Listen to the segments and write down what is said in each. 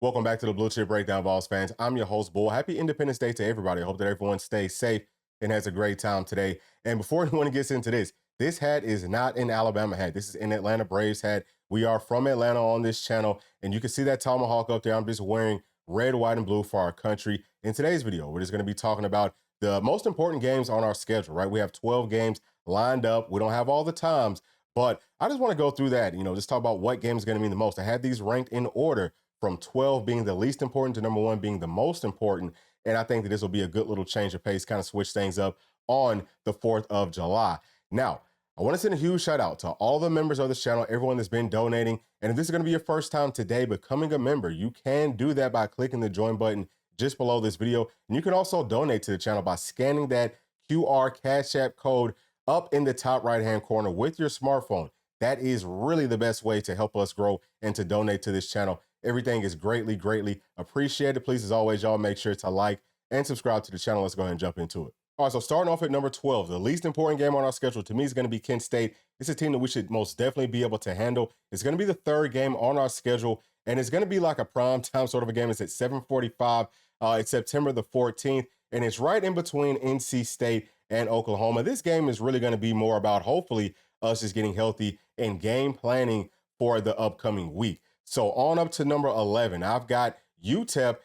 Welcome back to the Bluechip Breakdown, Vols fans. I'm your host, Bull. Happy Independence Day to everybody. I hope that everyone stays safe and has a great time today. And before anyone gets into this hat is not an Alabama hat. This is an Atlanta Braves hat. We are from Atlanta on this channel, and you can see that tomahawk up there. I'm just wearing red, white, and blue for our country. In today's video, we're just going to be talking about the most important games on our schedule, right? We have 12 games lined up. We don't have all the times, but I just want to go through that, just talk about what game is going to mean the most. I had these ranked in order from 12 being the least important to number 1 being the most important. And I think that this will be a good little change of pace, kind of switch things up on the 4th of July. Now, I want to send a huge shout out to all the members of this channel, everyone that's been donating. And if this is going to be your first time today becoming a member, you can do that by clicking the join button just below this video. And you can also donate to the channel by scanning that QR Cash App code up in the top right-hand corner with your smartphone. That is really the best way to help us grow and to donate to this channel. Everything is greatly, greatly appreciated. Please, as always, y'all make sure to like and subscribe to the channel. Let's go ahead and jump into it. All right, so starting off at number 12, the least important game on our schedule to me is going to be Kent State. It's a team that we should most definitely be able to handle. It's going to be the 3rd game on our schedule, and it's going to be like a prime time sort of a game. It's at 7:45. It's September the 14th, and it's right in between NC State and Oklahoma. This game is really going to be more about, hopefully, us just getting healthy and game planning for the upcoming week. So on up to number 11, I've got UTEP,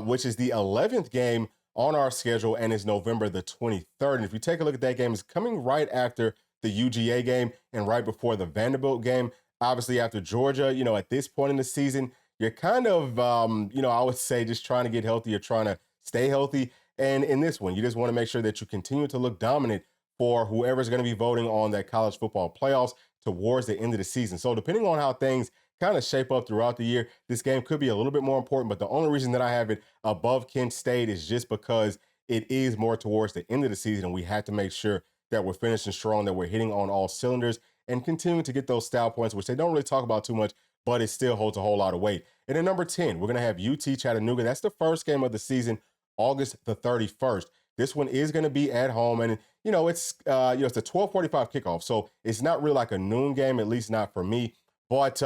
which is the 11th game on our schedule, and it's November the 23rd. And if you take a look at that game, it's coming right after the UGA game and right before the Vanderbilt game. Obviously, after Georgia, at this point in the season, you're kind of, I would say just trying to get healthy. You're trying to stay healthy. And in this one, you just want to make sure that you continue to look dominant for whoever's going to be voting on that college football playoffs towards the end of the season. So depending on how things kind of shape up throughout the year, this game could be a little bit more important, but the only reason that I have it above Kent State is just because it is more towards the end of the season, and we have to make sure that we're finishing strong, that we're hitting on all cylinders and continuing to get those style points, which they don't really talk about too much, but it still holds a whole lot of weight. And at number 10, we're going to have UT Chattanooga. That's the first game of the season, August the 31st. This one is going to be at home, and it's it's a 12:45 kickoff, so it's not really like a noon game, at least not for me. But,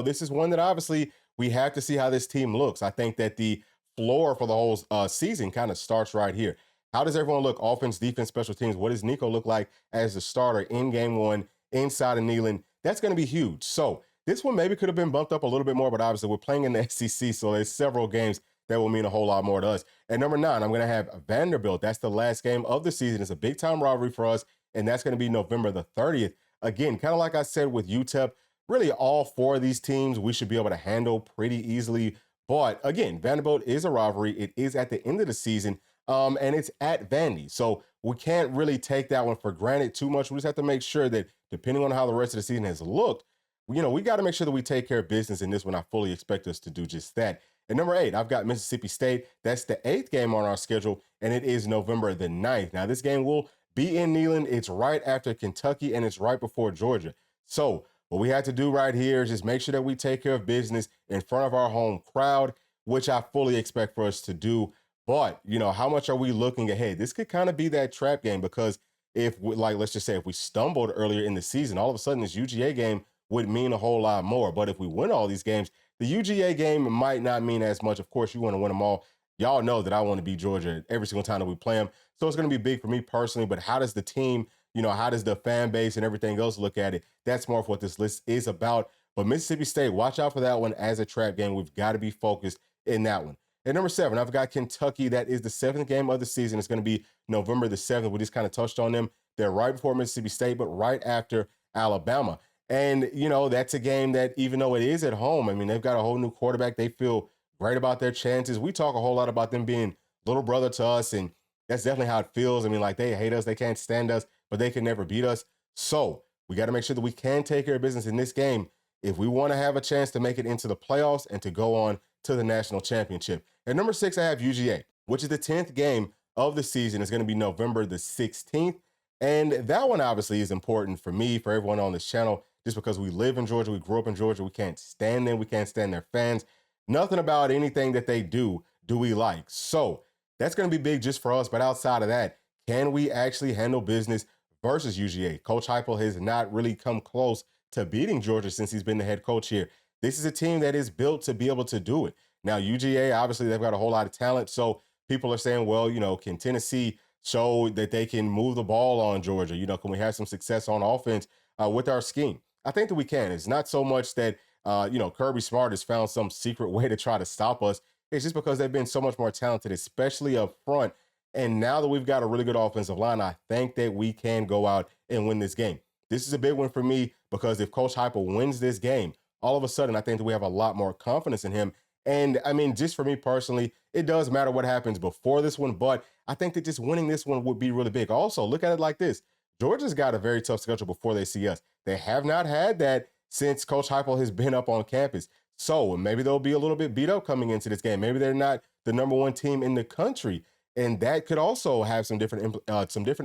this is one that obviously we have to see how this team looks. I think that the floor for the whole season kind of starts right here. How does everyone look? Offense, defense, special teams. What does Nico look like as the starter in game 1 inside of Neyland? That's going to be huge. So this one maybe could have been bumped up a little bit more, but obviously we're playing in the SEC, so there's several games that will mean a whole lot more to us. At number 9, I'm going to have Vanderbilt. That's the last game of the season. It's a big-time rivalry for us, and that's going to be November the 30th. Again, kind of like I said with UTEP, really all 4 of these teams we should be able to handle pretty easily. But again, Vanderbilt is a rivalry. It is at the end of the season, and it's at Vandy. So we can't really take that one for granted too much. We just have to make sure that depending on how the rest of the season has looked, we got to make sure that we take care of business in this one. I fully expect us to do just that. At number 8, I've got Mississippi State. That's the 8th game on our schedule, and it is November the 9th. Now, this game will be in Neyland. It's right after Kentucky, and it's right before Georgia. So what we have to do right here is just make sure that we take care of business in front of our home crowd, which I fully expect for us to do. But, how much are we looking ahead? This could kind of be that trap game because let's just say if we stumbled earlier in the season, all of a sudden this UGA game would mean a whole lot more. But if we win all these games, the UGA game might not mean as much. Of course, you want to win them all. Y'all know that I want to beat Georgia every single time that we play them. So it's going to be big for me personally. But how does the team, how does the fan base and everything else look at it? That's more of what this list is about. But Mississippi State, watch out for that one as a trap game. We've got to be focused in that one. At number 7, I've got Kentucky. That is the 7th game of the season. It's going to be November the 7th. We just kind of touched on them. They're right before Mississippi State, but right after Alabama. And, that's a game that even though it is at home, I mean, they've got a whole new quarterback. They feel great about their chances. We talk a whole lot about them being little brother to us, and that's definitely how it feels. I mean, like they hate us, they can't stand us, but they can never beat us. So we got to make sure that we can take care of business in this game if we want to have a chance to make it into the playoffs and to go on to the national championship. At number 6, I have UGA, which is the 10th game of the season. It's going to be November the 16th. And that one obviously is important for me, for everyone on this channel, just because we live in Georgia, we grew up in Georgia, we can't stand them, we can't stand their fans. Nothing about anything that they do we like. So that's going to be big just for us. But outside of that, can we actually handle business versus UGA? Coach Heupel has not really come close to beating Georgia since he's been the head coach here. This is a team that is built to be able to do it. Now, UGA, obviously, they've got a whole lot of talent. So people are saying, well, can Tennessee show that they can move the ball on Georgia? Can we have some success on offense with our scheme? I think that we can. It's not so much that, Kirby Smart has found some secret way to try to stop us. It's just because they've been so much more talented, especially up front. And now that we've got a really good offensive line, I think that we can go out and win this game. This is a big one for me because if Coach Heupel wins this game, all of a sudden I think that we have a lot more confidence in him. And I mean, just for me personally, it does matter what happens before this one, but I think that just winning this one would be really big. Also, look at it like this. Georgia's got a very tough schedule before they see us. They have not had that since Coach Heupel has been up on campus. So maybe they'll be a little bit beat up coming into this game. Maybe they're not the number one team in the country, and that could also have some different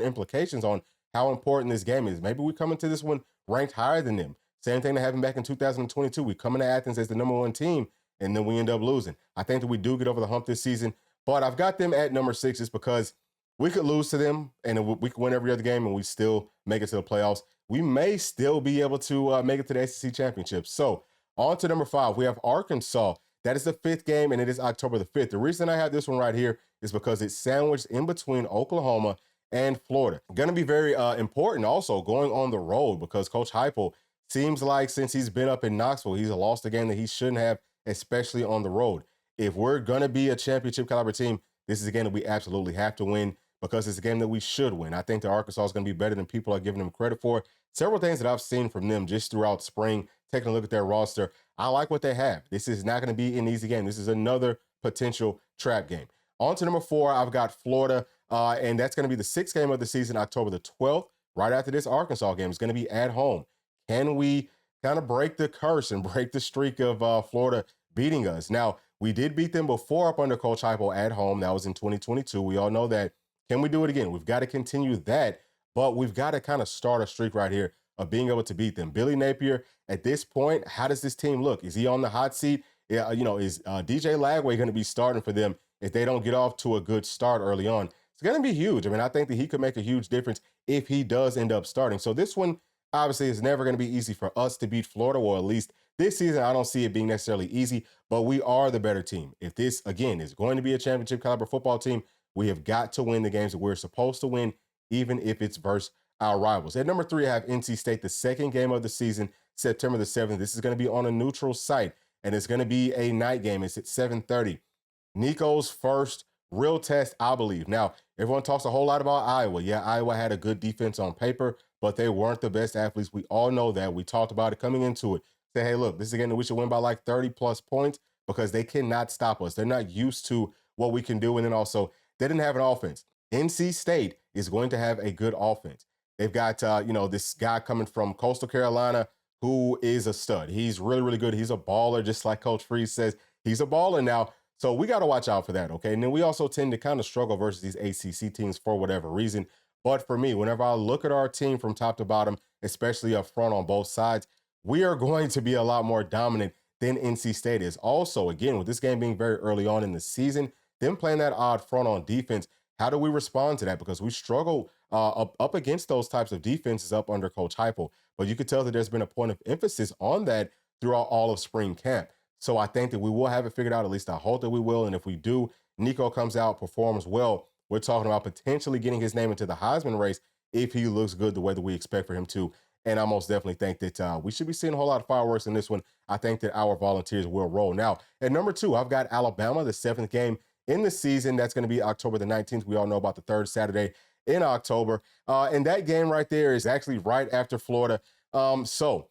implications on how important this game is. Maybe we come into this one ranked higher than them. Same thing that happened back in 2022. We come into Athens as the number one team, and then we end up losing. I think that we do get over the hump this season, but I've got them at number 6 just because we could lose to them, and we could win every other game, and we still make it to the playoffs. We may still be able to make it to the SEC championship. So on to number 5, we have Arkansas. That is the 5th game, and it is October the 5th. The reason I have this one right here is because it's sandwiched in between Oklahoma and Florida. Going to be very important also going on the road because Coach Heupel seems like since he's been up in Knoxville, he's lost a game that he shouldn't have, especially on the road. If we're going to be a championship caliber team, this is a game that we absolutely have to win because it's a game that we should win. I think that Arkansas is going to be better than people are giving them credit for. Several things that I've seen from them just throughout spring, taking a look at their roster, I like what they have. This is not going to be an easy game. This is another potential trap game. On to number 4, I've got Florida, and that's going to be the 6th game of the season, October the 12th. Right after this Arkansas game, it's going to be at home. Can we kind of break the curse and break the streak of Florida beating us? Now, we did beat them before up under Coach Heupel at home. That was in 2022. We all know that. Can we do it again? We've got to continue that, but we've got to kind of start a streak right here of being able to beat them. Billy Napier, at this point, how does this team look? Is he on the hot seat? Yeah, is DJ Lagway going to be starting for them if they don't get off to a good start early on? It's going to be huge. I mean, I think that he could make a huge difference if he does end up starting. So this one, obviously, is never going to be easy for us to beat Florida, or at least this season, I don't see it being necessarily easy, but we are the better team. If this, again, is going to be a championship caliber football team, we have got to win the games that we're supposed to win, even if it's versus our rivals. At number 3, I have NC State, the 2nd game of the season, September the 7th. This is going to be on a neutral site, and it's going to be a night game. It's at 7:30. Nico's first real test, I believe. Now, everyone talks a whole lot about Iowa. Yeah, Iowa had a good defense on paper, but they weren't the best athletes. We all know that. We talked about it coming into it. Say, hey, look, this is a game that we should win by like 30-plus points because they cannot stop us. They're not used to what we can do. And then also, they didn't have an offense. NC State is going to have a good offense. They've got, this guy coming from Coastal Carolina who is a stud. He's really, really good. He's a baller, just like Coach Freeze says. He's a baller now. So we got to watch out for that, okay? And then we also tend to kind of struggle versus these ACC teams for whatever reason. But for me, whenever I look at our team from top to bottom, especially up front on both sides, we are going to be a lot more dominant than NC State is. Also, again, with this game being very early on in the season, them playing that odd front on defense, how do we respond to that? Because we struggle up against those types of defenses up under Coach Heupel. But you could tell that there's been a point of emphasis on that throughout all of spring camp. So I think that we will have it figured out. At least I hope that we will. And if we do, Nico comes out, performs well, we're talking about potentially getting his name into the Heisman race if he looks good the way that we expect for him to. And I most definitely think that we should be seeing a whole lot of fireworks in this one. I think that our Volunteers will roll. Now, at number 2, I've got Alabama, the 7th game in the season. That's going to be October the 19th. We all know about the 3rd Saturday in October. And that game right there is actually right after Florida. So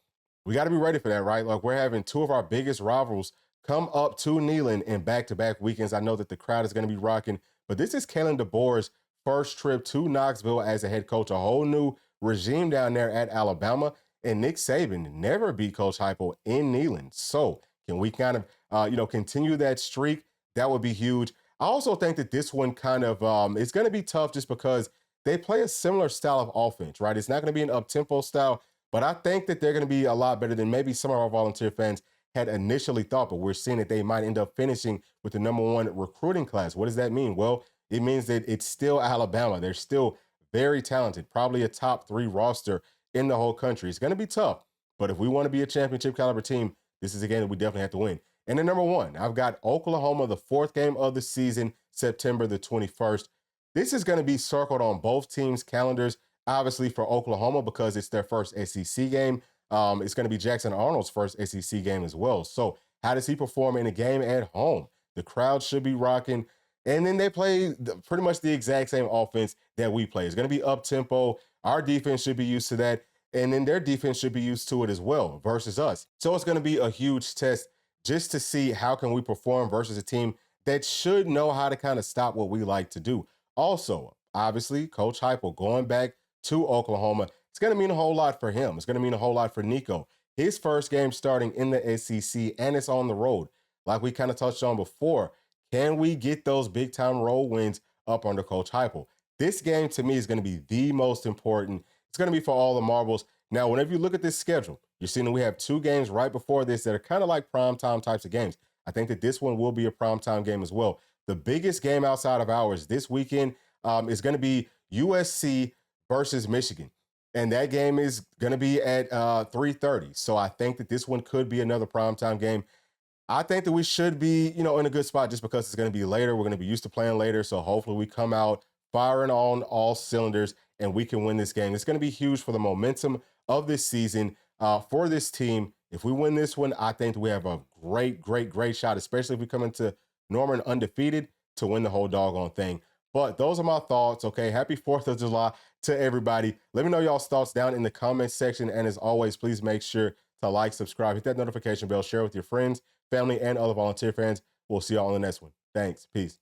we got to be ready for that, right? Like, we're having 2 of our biggest rivals come up to Neyland in back-to-back weekends. I know that the crowd is going to be rocking, but this is Kalen DeBoer's first trip to Knoxville as a head coach, a whole new regime down there at Alabama. And Nick Saban never beat Coach Heupel in Neyland. So can we kind of, continue that streak? That would be huge. I also think that this one kind of, it's going to be tough just because they play a similar style of offense, right? It's not going to be an up-tempo style, but I think that they're going to be a lot better than maybe some of our Volunteer fans had initially thought, but we're seeing that they might end up finishing with the number 1 recruiting class. What does that mean? Well, it means that it's still Alabama. They're still very talented, probably a top 3 roster in the whole country. It's going to be tough, but if we want to be a championship caliber team, this is a game that we definitely have to win. And then number one, I've got Oklahoma, the fourth game of the season, September the 21st. This is going to be circled on both teams' calendars, obviously for Oklahoma because it's their first SEC game. It's going to be Jackson Arnold's first SEC game as well. So, how does he perform in a game at home? The crowd should be rocking. And then they play pretty much the exact same offense that we play. It's going to be up tempo. Our defense should be used to that. And then their defense should be used to it as well versus us. So it's going to be a huge test just to see how can we perform versus a team that should know how to kind of stop what we like to do. Also, obviously, Coach Heupel going back to Oklahoma, it's going to mean a whole lot for him. It's going to mean a whole lot for Nico. His first game starting in the SEC, and it's on the road. Like we kind of touched on before, can we get those big time road wins up under Coach Heupel? This game to me is going to be the most important. It's going to be for all the marbles. Now, whenever you look at this schedule, you're seeing that we have two games right before this that are kind of like primetime types of games. I think that this one will be a primetime game as well. The biggest game outside of ours this weekend is going to be USC versus Michigan. And that game is going to be at 3:30. So I think that this one could be another primetime game. I think that we should be, in a good spot just because it's going to be later. We're going to be used to playing later. So hopefully we come out firing on all cylinders and we can win this game. It's going to be huge for the momentum of this season for this team. If we win this one, I think that we have a great, great, great shot, especially if we come into Norman undefeated to win the whole doggone thing. But those are my thoughts. Okay. Happy 4th of July to everybody. Let me know y'all's thoughts down in the comments section. And as always, please make sure to like, subscribe, hit that notification bell, share with your friends, family, and other volunteer fans. We'll see y'all on the next one. Thanks. Peace.